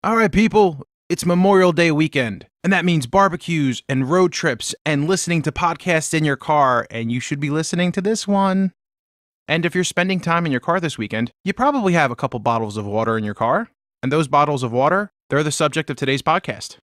All right, people, it's Memorial Day weekend, and that means barbecues and road trips and listening to podcasts in your car, and you should be listening to this one. And if you're spending time in your car this weekend, you probably have a couple bottles of water in your car, and those bottles of water, they're the subject of today's podcast.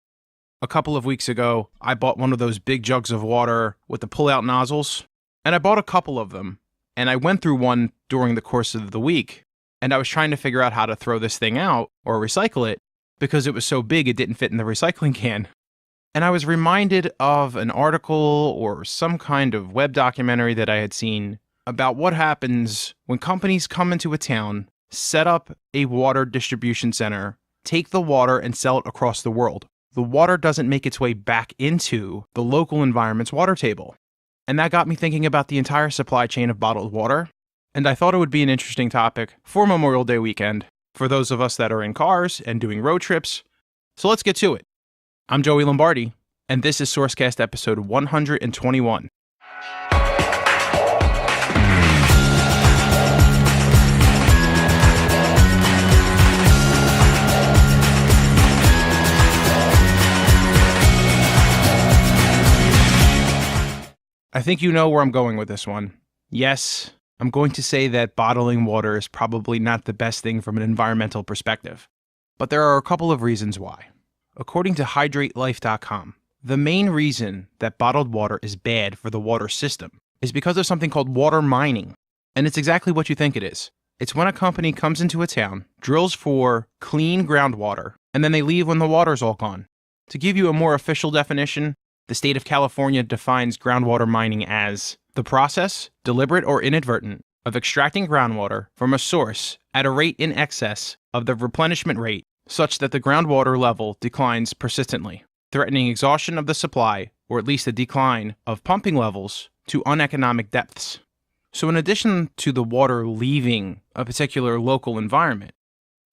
A couple of weeks ago, I bought one of those big jugs of water with the pull-out nozzles, and I bought a couple of them, and I went through one during the course of the week, and I was trying to figure out how to throw this thing out or recycle it, because it was so big it didn't fit in the recycling can. And I was reminded of an article or some kind of web documentary that I had seen about what happens when companies come into a town, set up a water distribution center, take the water and sell it across the world. The water doesn't make its way back into the local environment's water table. And that got me thinking about the entire supply chain of bottled water. And I thought it would be an interesting topic for Memorial Day weekend, for those of us that are in cars and doing road trips. So let's get to it. I'm Joey Lombardi, and this is SourceCast episode 121. I think you know where I'm going with this one. Yes, I'm going to say that bottling water is probably not the best thing from an environmental perspective, but there are a couple of reasons why. According to HydrateLife.com, the main reason that bottled water is bad for the water system is because of something called water mining, and it's exactly what you think it is. It's when a company comes into a town, drills for clean groundwater, and then they leave when the water's all gone. To give you a more official definition, the state of California defines groundwater mining as the process, deliberate or inadvertent, of extracting groundwater from a source at a rate in excess of the replenishment rate such that the groundwater level declines persistently, threatening exhaustion of the supply or at least a decline of pumping levels to uneconomic depths. So in addition to the water leaving a particular local environment,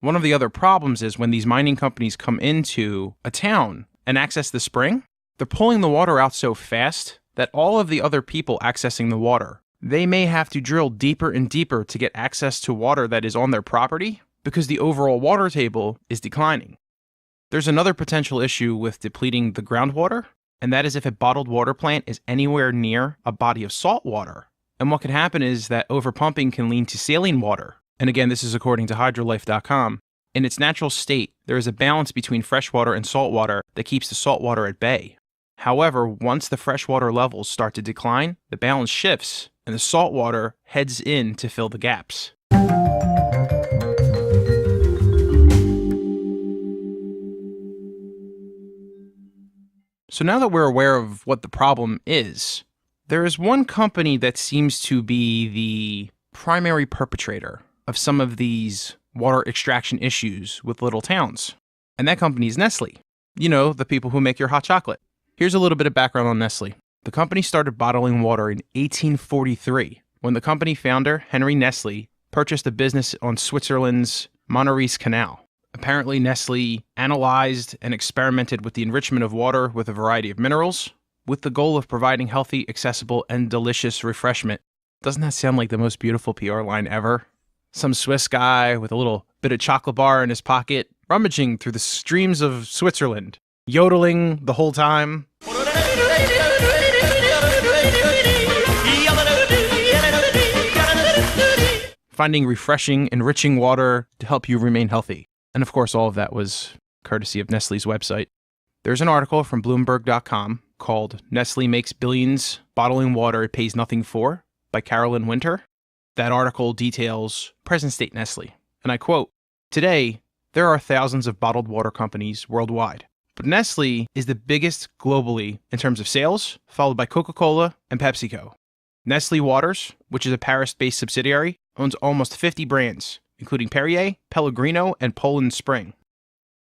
one of the other problems is when these mining companies come into a town and access the spring, they're pulling the water out so fast that all of the other people accessing the water, they may have to drill deeper and deeper to get access to water that is on their property because the overall water table is declining. There's another potential issue with depleting the groundwater, and that is if a bottled water plant is anywhere near a body of salt water. And what can happen is that overpumping can lead to saline water. And again, this is according to HydroLife.com. In its natural state, there is a balance between freshwater and saltwater that keeps the saltwater at bay. However, once the freshwater levels start to decline, the balance shifts and the saltwater heads in to fill the gaps. So now that we're aware of what the problem is, there is one company that seems to be the primary perpetrator of some of these water extraction issues with little towns. And that company is Nestle. You know, the people who make your hot chocolate. Here's a little bit of background on Nestle. The company started bottling water in 1843 when the company founder, Henry Nestle, purchased a business on Switzerland's Monterey Canal. Apparently, Nestle analyzed and experimented with the enrichment of water with a variety of minerals, with the goal of providing healthy, accessible, and delicious refreshment. Doesn't that sound like the most beautiful PR line ever? Some Swiss guy with a little bit of chocolate bar in his pocket, rummaging through the streams of Switzerland, yodeling the whole time. Finding refreshing, enriching water to help you remain healthy. And of course, all of that was courtesy of Nestle's website. There's an article from Bloomberg.com called Nestle Makes Billions Bottling Water It Pays Nothing For by Carolyn Winter. That article details present state Nestle. And I quote, "Today, there are thousands of bottled water companies worldwide. But Nestle is the biggest globally in terms of sales, followed by Coca-Cola and PepsiCo. Nestle Waters, which is a Paris-based subsidiary, owns almost 50 brands, including Perrier, Pellegrino, and Poland Spring.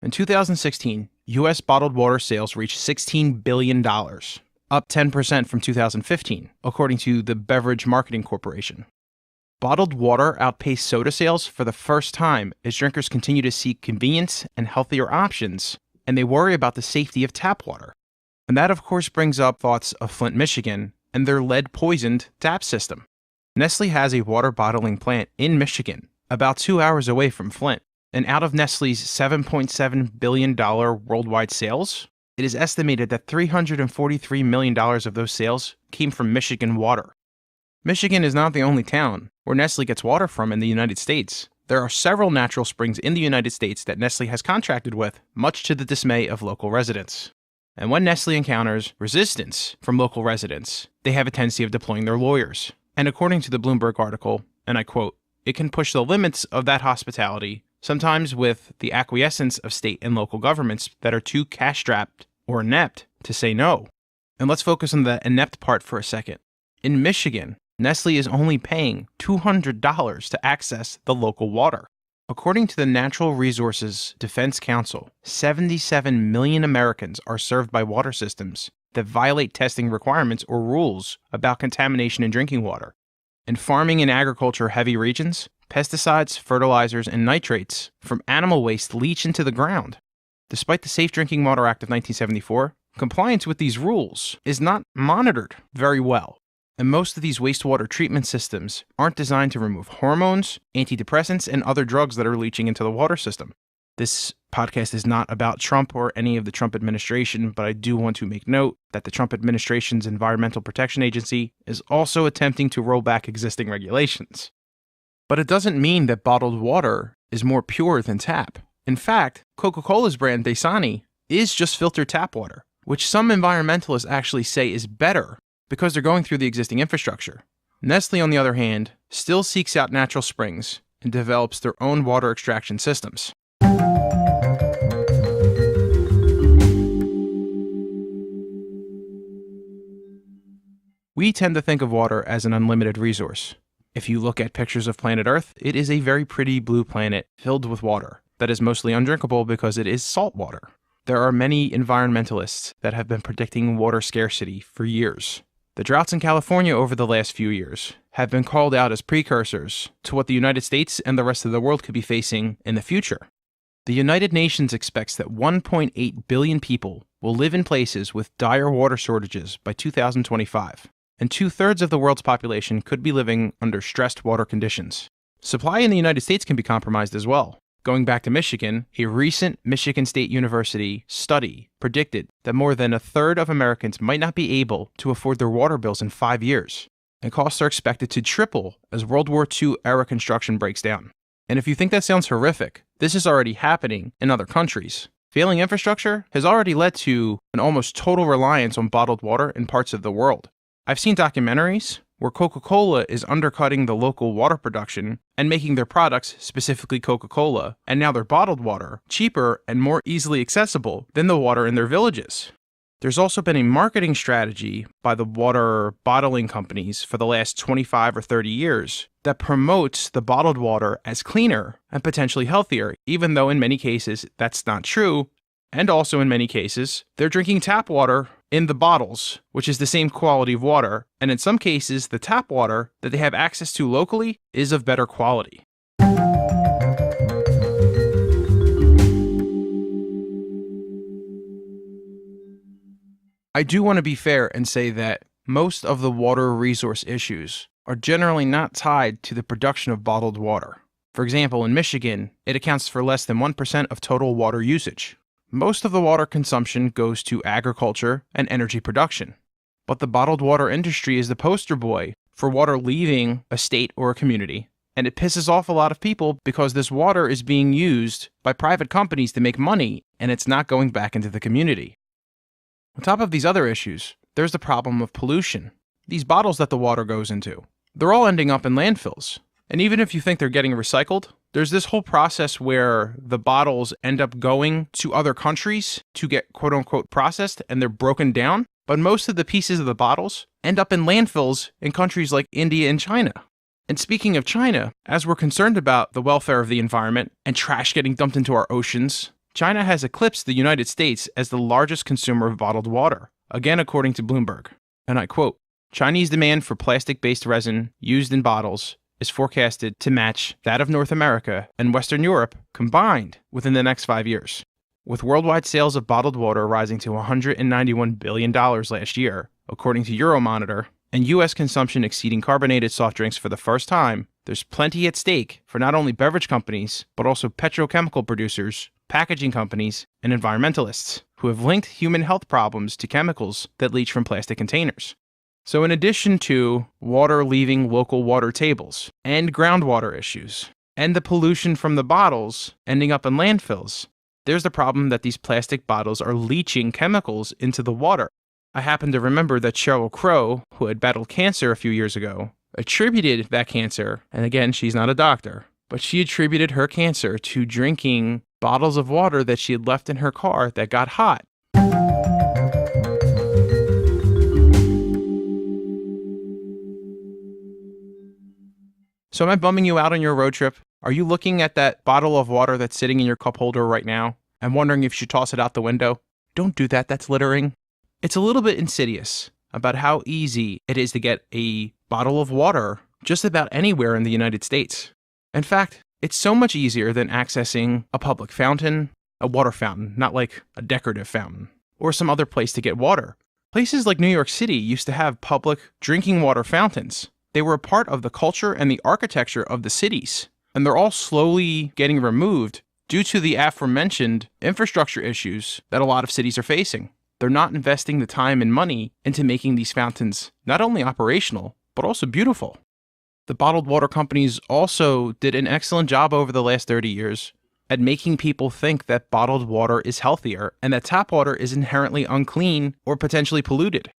In 2016, U.S. bottled water sales reached $16 billion, up 10% from 2015, according to the Beverage Marketing Corporation. Bottled water outpaced soda sales for the first time as drinkers continue to seek convenience and healthier options, and they worry about the safety of tap water. And that, of course, brings up thoughts of Flint, Michigan, and their lead-poisoned tap system. Nestle has a water bottling plant in Michigan, about 2 hours away from Flint, And out of Nestle's $7.7 billion worldwide sales, it is estimated that $343 million of those sales came from Michigan water. Michigan is not the only town where Nestle gets water from in the United States. There are several natural springs in the United States that Nestle has contracted with, much to the dismay of local residents. And when Nestle encounters resistance from local residents, they have a tendency of deploying their lawyers. And according to the Bloomberg article, and I quote, "It can push the limits of that hospitality, sometimes with the acquiescence of state and local governments that are too cash-strapped or inept to say no." And let's focus on the inept part for a second. In Michigan, Nestle is only paying $200 to access the local water. According to the Natural Resources Defense Council, 77 million Americans are served by water systems that violate testing requirements or rules about contamination in drinking water. In farming and agriculture-heavy regions, pesticides, fertilizers, and nitrates from animal waste leach into the ground. Despite the Safe Drinking Water Act of 1974, compliance with these rules is not monitored very well. And most of these wastewater treatment systems aren't designed to remove hormones, antidepressants, and other drugs that are leaching into the water system. This podcast is not about Trump or any of the Trump administration, but I do want to make note that the Trump administration's Environmental Protection Agency is also attempting to roll back existing regulations. But it doesn't mean that bottled water is more pure than tap. In fact, Coca-Cola's brand Dasani is just filtered tap water, which some environmentalists actually say is better because they're going through the existing infrastructure. Nestle, on the other hand, still seeks out natural springs and develops their own water extraction systems. We tend to think of water as an unlimited resource. If you look at pictures of planet Earth, it is a very pretty blue planet filled with water that is mostly undrinkable because it is salt water. There are many environmentalists that have been predicting water scarcity for years. The droughts in California over the last few years have been called out as precursors to what the United States and the rest of the world could be facing in the future. The United Nations expects that 1.8 billion people will live in places with dire water shortages by 2025, and 2/3 of the world's population could be living under stressed water conditions. Supply in the United States can be compromised as well. Going back to Michigan, a recent Michigan State University study predicted that more than 1/3 of Americans might not be able to afford their water bills in 5 years, and costs are expected to triple as World War II era construction breaks down. And if you think that sounds horrific, this is already happening in other countries. Failing infrastructure has already led to an almost total reliance on bottled water in parts of the world. I've seen documentaries where Coca-Cola is undercutting the local water production and making their products, specifically Coca-Cola, and now their bottled water, cheaper and more easily accessible than the water in their villages. There's also been a marketing strategy by the water bottling companies for the last 25 or 30 years that promotes the bottled water as cleaner and potentially healthier, even though in many cases that's not true. And also in many cases, they're drinking tap water in the bottles, which is the same quality of water, and in some cases, the tap water that they have access to locally is of better quality. I do want to be fair and say that most of the water resource issues are generally not tied to the production of bottled water. For example, in Michigan, it accounts for less than 1% of total water usage. Most of the water consumption goes to agriculture and energy production. But the bottled water industry is the poster boy for water leaving a state or a community, and it pisses off a lot of people because this water is being used by private companies to make money, and it's not going back into the community. On top of these other issues, there's the problem of pollution. These bottles that the water goes into, they're all ending up in landfills. And even if you think they're getting recycled, there's this whole process where the bottles end up going to other countries to get quote-unquote processed, and they're broken down. But most of the pieces of the bottles end up in landfills in countries like India and China. And speaking of China, as we're concerned about the welfare of the environment and trash getting dumped into our oceans, China has eclipsed the United States as the largest consumer of bottled water, again according to Bloomberg. And I quote, "Chinese demand for plastic-based resin used in bottles is forecasted to match that of North America and Western Europe combined within the next 5 years. With worldwide sales of bottled water rising to $191 billion last year, according to Euromonitor, and U.S. consumption exceeding carbonated soft drinks for the first time, There's plenty at stake for not only beverage companies, but also petrochemical producers, packaging companies, and environmentalists who have linked human health problems to chemicals that leach from plastic containers. So in addition to water leaving local water tables, and groundwater issues, and the pollution from the bottles ending up in landfills, there's the problem that these plastic bottles are leaching chemicals into the water. I happen to remember that Sheryl Crow, who had battled cancer a few years ago, attributed that cancer, and again, she's not a doctor, but she attributed her cancer to drinking bottles of water that she had left in her car that got hot. So am I bumming you out on your road trip? Are you looking at that bottle of water that's sitting in your cup holder right now and wondering if you should toss it out the window? Don't do that, that's littering. It's a little bit insidious about how easy it is to get a bottle of water just about anywhere in the United States. In fact, it's so much easier than accessing a public fountain, a water fountain, not like a decorative fountain, or some other place to get water. Places like New York City used to have public drinking water fountains. They were a part of the culture and the architecture of the cities, and they're all slowly getting removed due to the aforementioned infrastructure issues that a lot of cities are facing. They're not investing the time and money into making these fountains not only operational, but also beautiful. The bottled water companies also did an excellent job over the last 30 years at making people think that bottled water is healthier and that tap water is inherently unclean or potentially polluted.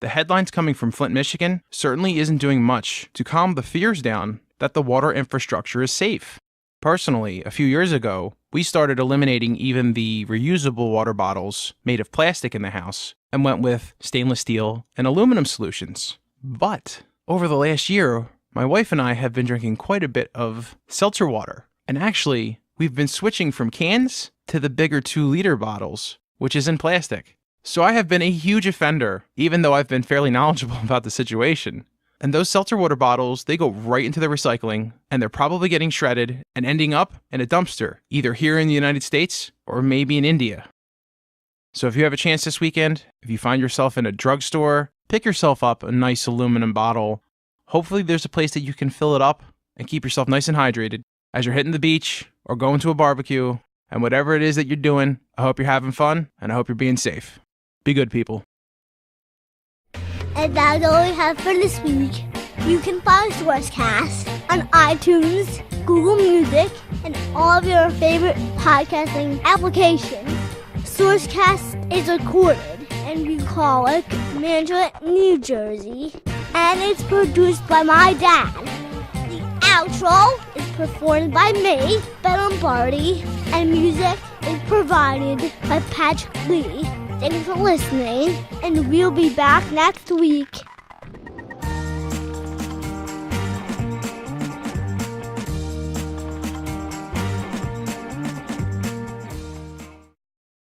The headlines coming from Flint, Michigan certainly isn't doing much to calm the fears down that the water infrastructure is safe. Personally, a few years ago, we started eliminating even the reusable water bottles made of plastic in the house and went with stainless steel and aluminum solutions. But over the last year, my wife and I have been drinking quite a bit of seltzer water. And actually, we've been switching from cans to the bigger 2-liter bottles, which is in plastic. So I have been a huge offender, even though I've been fairly knowledgeable about the situation. And those seltzer water bottles, they go right into the recycling, and they're probably getting shredded and ending up in a dumpster, either here in the United States or maybe in India. So if you have a chance this weekend, if you find yourself in a drugstore, pick yourself up a nice aluminum bottle. Hopefully there's a place that you can fill it up and keep yourself nice and hydrated as you're hitting the beach or going to a barbecue. And whatever it is that you're doing, I hope you're having fun and I hope you're being safe. Be good, people. And that's all we have for this week. You can find SourceCast on iTunes, Google Music, and all of your favorite podcasting applications. SourceCast is recorded in Bucolic, Mantua, New Jersey, and it's produced by my dad. The outro is performed by me, Ben Lombardi, and music is provided by Patrick Lee. Thanks for listening, and we'll be back next week.